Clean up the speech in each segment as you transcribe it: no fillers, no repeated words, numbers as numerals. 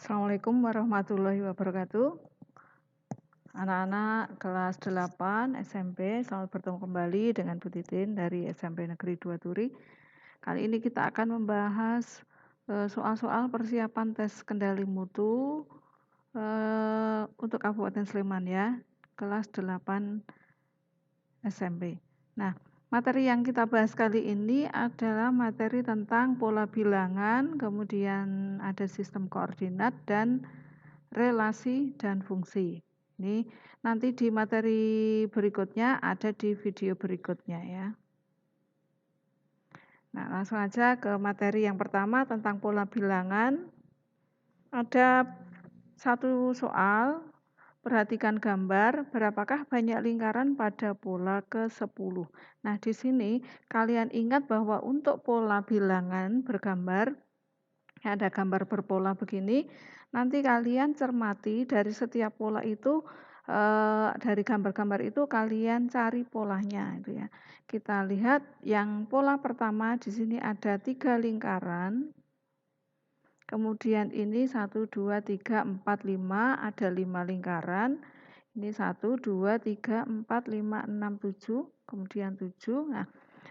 Assalamualaikum warahmatullahi wabarakatuh. Anak-anak kelas 8 SMP, selamat bertemu kembali dengan Bu Titin dari SMP Negeri 2 Turi. Kali ini kita akan membahas soal-soal persiapan tes kendali mutu untuk Kabupaten Sleman ya, kelas 8 SMP. Nah, materi yang kita bahas kali ini adalah materi tentang pola bilangan, kemudian ada sistem koordinat dan relasi dan fungsi. Ini nanti di materi berikutnya ada di video berikutnya ya. Nah, langsung aja ke materi yang pertama tentang pola bilangan. Ada satu soal, perhatikan gambar, berapakah banyak lingkaran pada pola ke-10. Nah, di sini kalian ingat bahwa untuk pola bilangan bergambar, ada gambar berpola begini, nanti kalian cermati dari setiap pola itu, dari gambar-gambar itu kalian cari polanya itu ya. Kita lihat yang pola pertama di sini ada 3 lingkaran. Kemudian ini 1, 2, 3, 4, 5, ada 5 lingkaran. Ini 1, 2, 3, 4, 5, 6, 7, kemudian 7. Nah,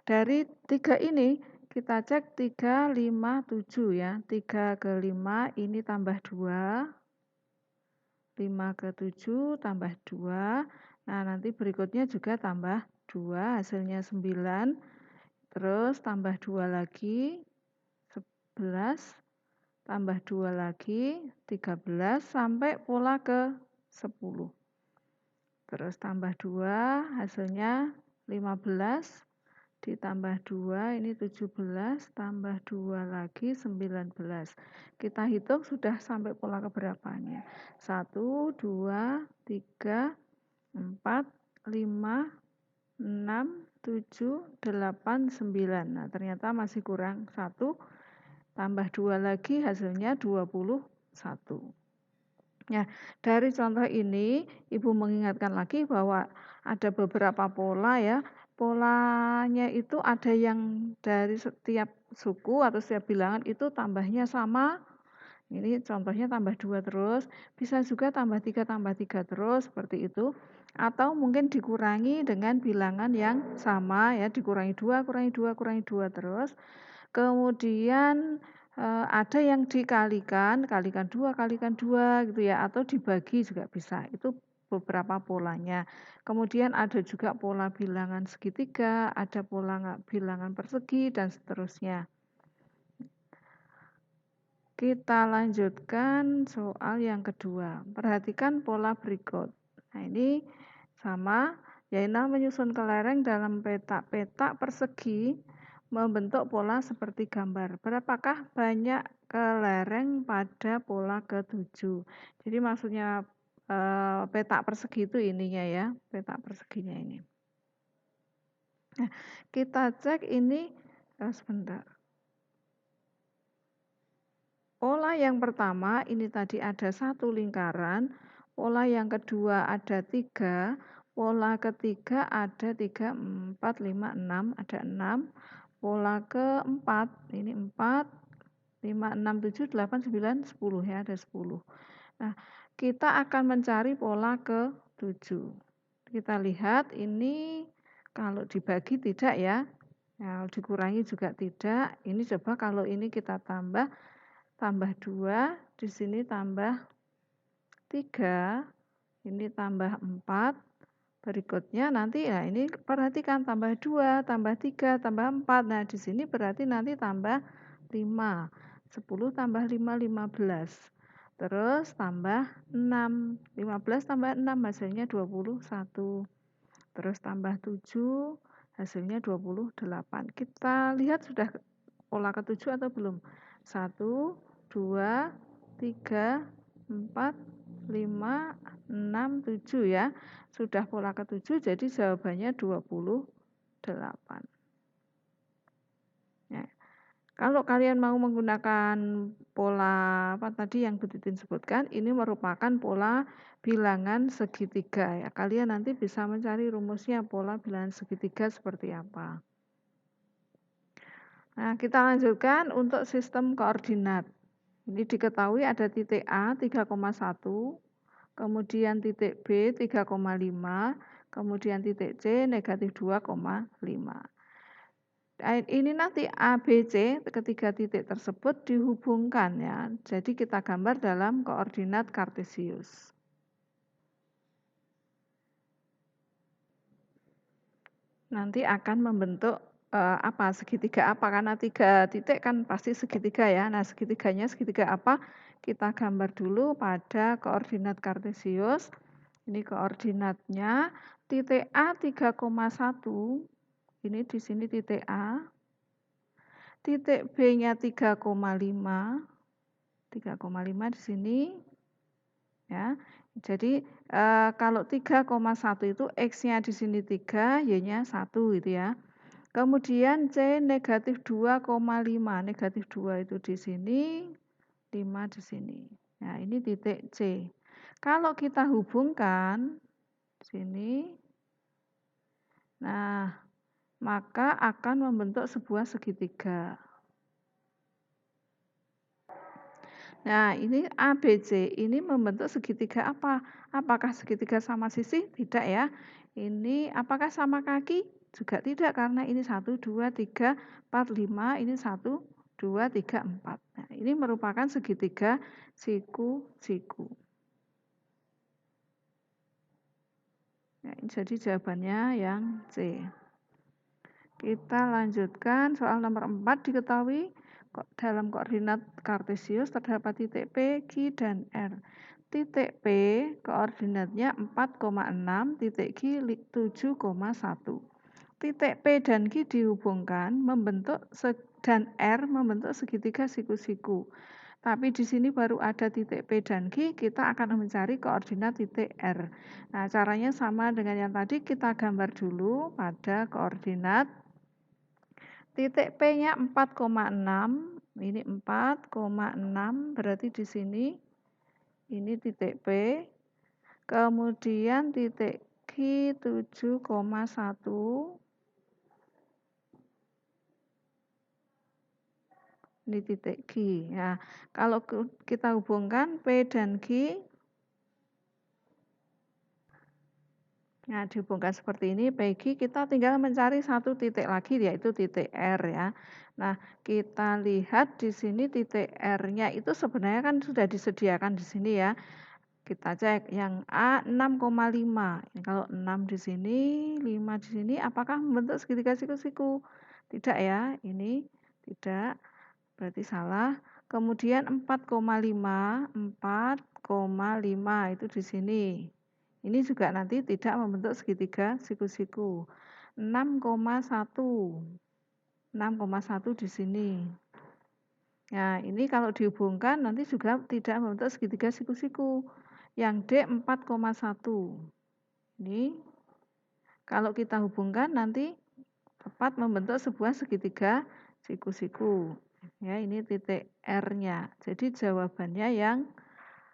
dari 3 ini kita cek 3, 5, 7 ya. 3 ke 5 ini tambah 2. 5 ke 7 tambah 2. Nah, nanti berikutnya juga tambah 2, hasilnya 9. Terus tambah 2 lagi, 11. Tambah 2 lagi, 13 sampai pola ke 10. Terus tambah 2, hasilnya 15. Ditambah 2, ini 17, tambah 2 lagi 19. Kita hitung sudah sampai pola keberapanya. 1, 2, 3, 4, 5, 6, 7, 8, 9. Nah, ternyata masih kurang 1. Tambah 2 lagi hasilnya 21. Ya, dari contoh ini Ibu mengingatkan lagi bahwa ada beberapa pola ya. Polanya itu ada yang dari setiap suku atau setiap bilangan itu tambahnya sama. Ini contohnya tambah 2 terus, bisa juga tambah 3 terus seperti itu. Atau mungkin dikurangi dengan bilangan yang sama ya, dikurangi 2, kurangi 2, kurangi 2 terus. Kemudian ada yang kalikan 2 gitu ya, atau dibagi juga bisa. Itu beberapa polanya. Kemudian ada juga pola bilangan segitiga, ada pola bilangan persegi dan seterusnya. Kita lanjutkan soal yang kedua. Perhatikan pola berikut. Nah, ini sama, Yainal menyusun kelereng dalam petak persegi membentuk pola seperti gambar. Berapakah banyak kelereng pada pola ke-7? Jadi maksudnya petak persegi itu ininya ya, petak perseginya ini. Nah, kita cek ini sebentar. Pola yang pertama ini tadi ada 1 lingkaran, pola yang kedua ada 3, pola ketiga ada 3, 4, 5, 6, ada 6, pola keempat ini 4, 5, 6, 7, 8, 9, 10 ya, ada 10. Nah, kita akan mencari pola ke-7. Kita lihat ini kalau dibagi tidak ya, nah, dikurangi juga tidak. Ini coba kalau ini kita tambah 2, di sini tambah 3, ini tambah 4, berikutnya nanti ya ini perhatikan tambah 2, tambah 3, tambah 4. Nah, di sini berarti nanti tambah 5. 10 tambah 5, 15. Terus tambah 6. 15 tambah 6 hasilnya 21. Terus tambah 7 hasilnya 28. Kita lihat sudah pola ke-7 atau belum? 1, 2, 3, 4, 5, 6, 7 ya. Sudah pola ke-7 jadi jawabannya 28. Ya. Kalau kalian mau menggunakan pola apa tadi yang Bu Titin sebutkan, ini merupakan pola bilangan segitiga ya. Kalian nanti bisa mencari rumusnya pola bilangan segitiga seperti apa. Nah, kita lanjutkan untuk sistem koordinat. Ini diketahui ada titik A 3,1, kemudian titik B 3,5, kemudian titik C negatif 2,5. Ini nanti A, B, C ketiga titik tersebut dihubungkan ya. Jadi kita gambar dalam koordinat kartesius. Nanti akan membentuk segitiga apa, karena 3 titik kan pasti segitiga ya. Nah, segitiganya segitiga apa? Kita gambar dulu pada koordinat kartesius. Ini koordinatnya titik A 3,1. Ini di sini titik A. Titik B-nya 3,5. 3,5 di sini ya. Jadi kalau 3,1 itu X-nya di sini 3, Y-nya 1 gitu ya. Kemudian C negatif 2,5, negatif 2 itu di sini, 5 di sini. Nah, ini titik C. Kalau kita hubungkan sini, nah, maka akan membentuk sebuah segitiga. Nah, ini ABC ini membentuk segitiga apa? Apakah segitiga sama sisi? Tidak ya. Ini apakah sama kaki? Juga tidak, karena ini 1, 2, 3, 4, 5, ini 1, 2, 3, 4. Nah, ini merupakan segitiga siku-siku. Nah, ini jadi jawabannya yang C. Kita lanjutkan soal nomor 4, diketahui dalam koordinat kartesius terdapat titik P, Q, dan R. Titik P koordinatnya 4,6, titik Q 7,1. Titik P dan Q dihubungkan dan R membentuk segitiga siku-siku. Tapi di sini baru ada titik P dan Q, kita akan mencari koordinat titik R. Nah, caranya sama dengan yang tadi, kita gambar dulu pada koordinat. Titik P-nya 4,6, ini 4,6 berarti di sini ini titik P. Kemudian titik Q 7,1. Ini titik Q. Nah, kalau kita hubungkan P dan Q, nah dihubungkan seperti ini, PQ kita tinggal mencari satu titik lagi, yaitu titik R ya. Nah, kita lihat di sini titik R-nya itu sebenarnya kan sudah disediakan di sini ya. Kita cek yang A 6,5. Kalau 6 di sini, 5 di sini, apakah membentuk segitiga siku-siku? Tidak ya, ini tidak, berarti salah. Kemudian 4,5, 4,5 itu di sini. Ini juga nanti tidak membentuk segitiga siku-siku. 6,1. 6,1 di sini. Nah, ini kalau dihubungkan nanti juga tidak membentuk segitiga siku-siku. Yang D 4,1. Ini kalau kita hubungkan nanti tepat membentuk sebuah segitiga siku-siku. Ya, ini titik R-nya. Jadi jawabannya yang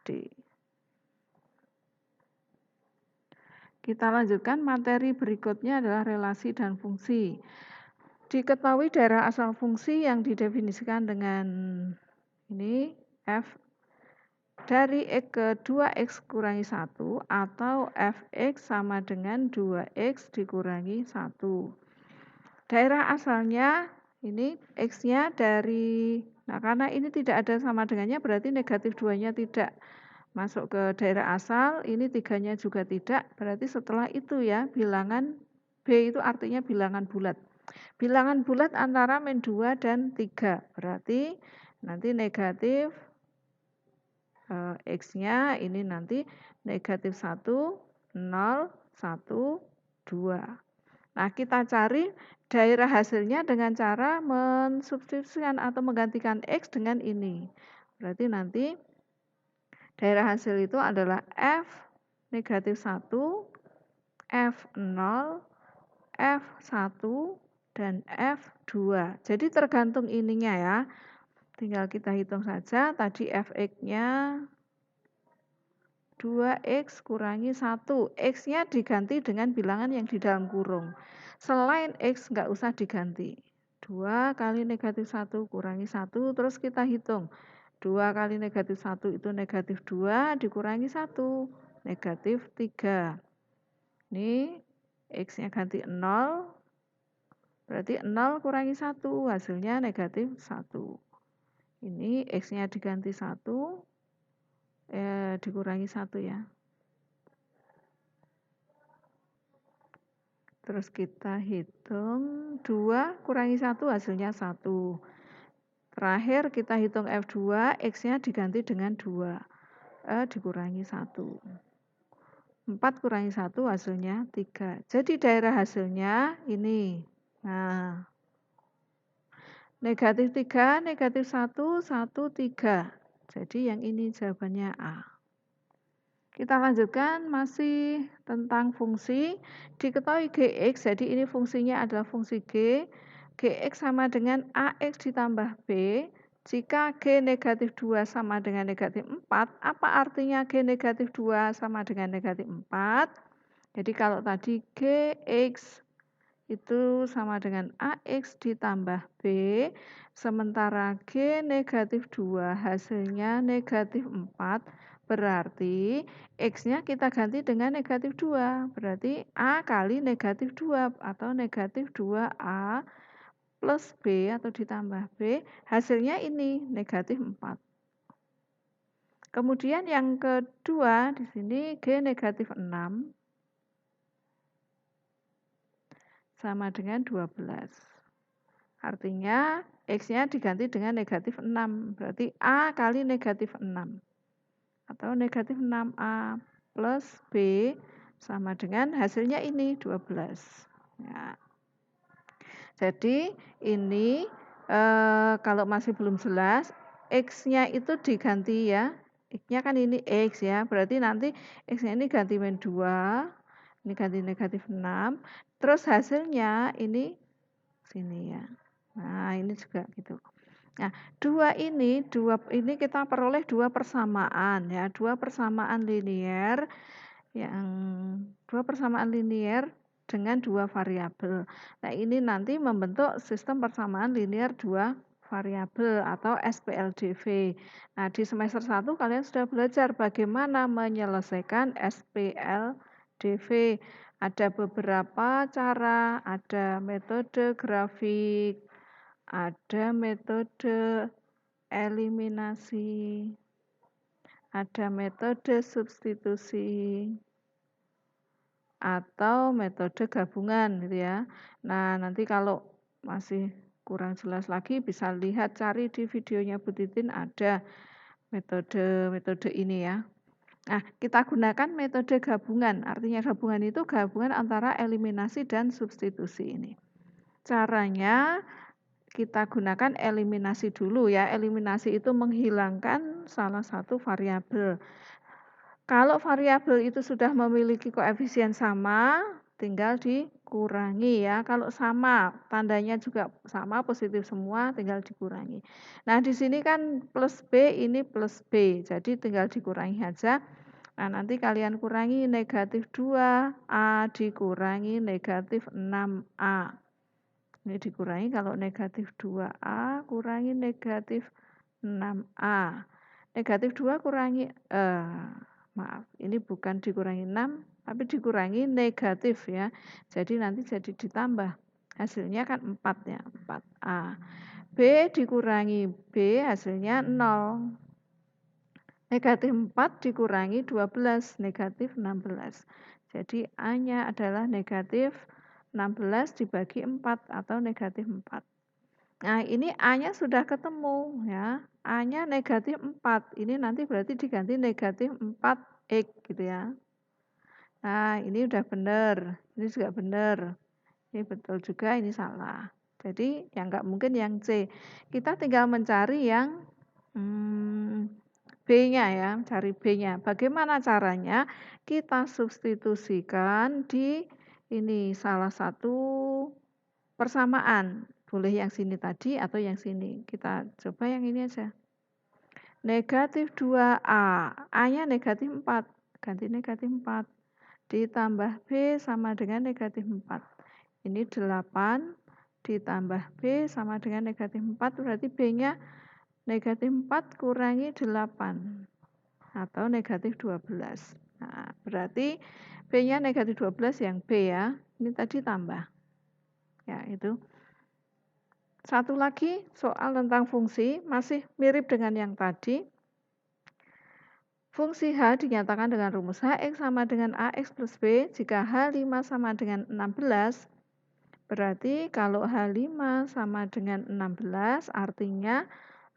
D. Kita lanjutkan, materi berikutnya adalah relasi dan fungsi. Diketahui daerah asal fungsi yang didefinisikan dengan ini f dari x ke 2x kurangi 1 atau fx sama dengan 2x dikurangi 1. Daerah asalnya ini x-nya dari, nah karena ini tidak ada sama dengannya berarti negatif 2-nya tidak masuk ke daerah asal, ini 3-nya juga tidak, berarti setelah itu ya bilangan B itu artinya bilangan bulat. Bilangan bulat antara min 2 dan 3, berarti nanti negatif X-nya ini nanti negatif 1, 0, 1, 2. Nah, kita cari daerah hasilnya dengan cara mensubstitusikan atau menggantikan X dengan ini. Berarti nanti daerah hasil itu adalah F negatif 1, F0, F1, dan F2. Jadi tergantung ininya ya. Tinggal kita hitung saja, tadi Fx-nya 2x kurangi 1. X-nya diganti dengan bilangan yang di dalam kurung. Selain X nggak usah diganti. 2 kali negatif 1 kurangi 1, terus kita hitung. 2 kali negatif 1 itu negatif 2 dikurangi 1, negatif 3. Ini X-nya ganti 0, berarti 0 kurangi 1, hasilnya negatif 1. Ini X-nya diganti 1, dikurangi 1 ya. Terus kita hitung 2 kurangi 1 hasilnya 1. Terakhir kita hitung F2, X-nya diganti dengan 2. Dikurangi 1. 4 kurangi 1 hasilnya 3. Jadi daerah hasilnya ini. Nah, negatif 3, negatif 1, 1, 3. Jadi yang ini jawabannya A. Kita lanjutkan masih tentang fungsi. Diketahui Gx, jadi ini fungsinya adalah fungsi G. Gx sama dengan AX ditambah B. Jika G negatif 2 sama dengan negatif 4, apa artinya G negatif 2 sama dengan negatif 4? Jadi kalau tadi Gx itu sama dengan AX ditambah B, sementara G negatif 2 hasilnya negatif 4, berarti X-nya kita ganti dengan negatif 2, berarti A kali negatif 2 atau negatif 2A plus B atau ditambah B, hasilnya ini negatif 4. Kemudian yang kedua di sini G negatif 6 sama dengan 12. Artinya X-nya diganti dengan negatif 6, berarti A kali negatif 6. Atau negatif 6A plus B sama dengan hasilnya ini 12. Ya. Jadi ini kalau masih belum jelas, X-nya itu diganti ya. X-nya kan ini X ya, berarti nanti X-nya ini ganti min 2, ini ganti negatif 6. Terus hasilnya ini sini ya. Nah ini juga gitu. Nah, dua ini kita peroleh 2 persamaan ya, 2 persamaan linear dengan 2 variabel. Nah, ini nanti membentuk sistem persamaan linear 2 variabel atau SPLDV. Nah, di semester 1 kalian sudah belajar bagaimana menyelesaikan SPLDV. Ada beberapa cara, ada metode grafik, ada metode eliminasi, ada metode substitusi, atau metode gabungan gitu ya. Nah, nanti kalau masih kurang jelas lagi bisa lihat cari di videonya Bu Titin ada metode ini ya. Nah, kita gunakan metode gabungan. Artinya gabungan itu gabungan antara eliminasi dan substitusi ini. Caranya kita gunakan eliminasi dulu ya. Eliminasi itu menghilangkan salah satu variabel. Kalau variabel itu sudah memiliki koefisien sama, tinggal dikurangi ya. Kalau sama, tandanya juga sama, positif semua, tinggal dikurangi. Nah, di sini kan plus B, ini plus B. Jadi tinggal dikurangi aja. Nah, nanti kalian kurangi negatif 2A dikurangi negatif 6A. Ini dikurangi kalau negatif 2A kurangi negatif 6A. Negatif 2 kurangi, maaf, ini bukan dikurangi 6, tapi dikurangi negatif ya. Jadi nanti jadi ditambah. Hasilnya kan 4 ya, 4A. B dikurangi B hasilnya 0. Negatif 4 dikurangi 12, negatif 16. Jadi A-nya adalah negatif 16 dibagi 4 atau negatif 4. Nah, ini A-nya sudah ketemu ya. A-nya negatif 4. Ini nanti berarti diganti negatif 4X gitu ya. Nah, ini udah benar. Ini juga benar. Ini betul juga, ini salah. Jadi yang enggak mungkin yang C. Kita tinggal mencari yang B-nya ya, cari B-nya. Bagaimana caranya? Kita substitusikan di ini salah satu persamaan. Boleh yang sini tadi atau yang sini. Kita coba yang ini aja. Negatif 2A. A-nya negatif 4. Ganti negatif 4. Ditambah B sama dengan negatif 4. Ini 8. Ditambah B sama dengan negatif 4. Berarti B-nya negatif 4 kurangi 8 atau negatif 12. Nah, berarti B-nya negatif 12 yang B ya. Ini tadi tambah. Ya, itu. Satu lagi soal tentang fungsi, masih mirip dengan yang tadi. Fungsi H dinyatakan dengan rumus Hx sama dengan Ax plus B jika H5 sama dengan 16. Berarti kalau H5 sama dengan 16 artinya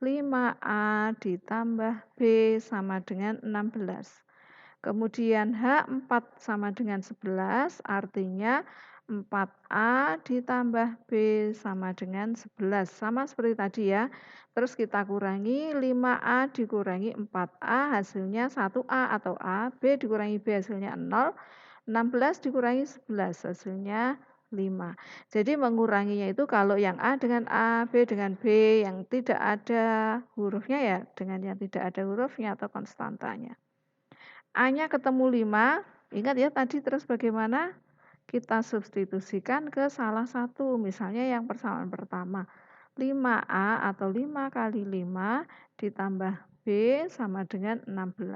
5A ditambah B sama dengan 16. Kemudian H4 sama dengan 11 artinya 4A ditambah B sama dengan 11. Sama seperti tadi ya. Terus kita kurangi 5A dikurangi 4A hasilnya 1A atau A. B dikurangi B hasilnya 0. 16 dikurangi 11 hasilnya 5. Jadi menguranginya itu kalau yang A dengan A, B dengan B, yang tidak ada hurufnya ya dengan yang tidak ada hurufnya atau konstantanya. A-nya ketemu 5, ingat ya tadi terus bagaimana? Kita substitusikan ke salah satu, misalnya yang persamaan pertama. 5A atau 5 kali 5 ditambah B sama dengan 16.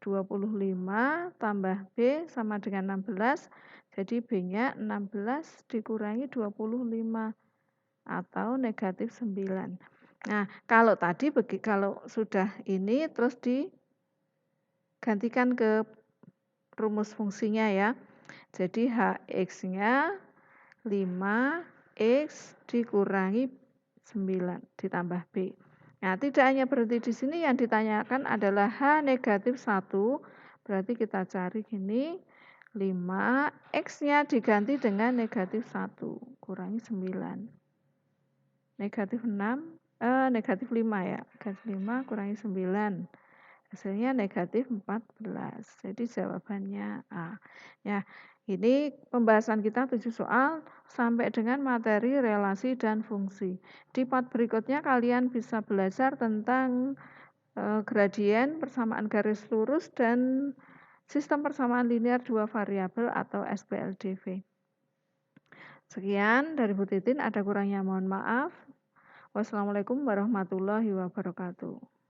25 tambah B sama dengan 16, jadi B-nya 16 dikurangi 25 atau negatif 9. Nah, kalau tadi kalau sudah ini terus digantikan ke rumus fungsinya ya. Jadi Hx-nya 5x dikurangi 9 ditambah B. Nah, tidak hanya berhenti di sini, yang ditanyakan adalah H negatif 1. Berarti kita cari gini, 5, X-nya diganti dengan negatif 1, kurangi 9. Negatif 6, negatif 5 ya, negatif 5 kurangi 9. Hasilnya negatif 14. Jadi jawabannya A. Ya, ini pembahasan kita 7 soal sampai dengan materi relasi dan fungsi. Di part berikutnya kalian bisa belajar tentang gradien, persamaan garis lurus, dan sistem persamaan linear dua variabel atau SPLDV. Sekian dari Bu Titin, ada kurangnya mohon maaf. Wassalamualaikum warahmatullahi wabarakatuh.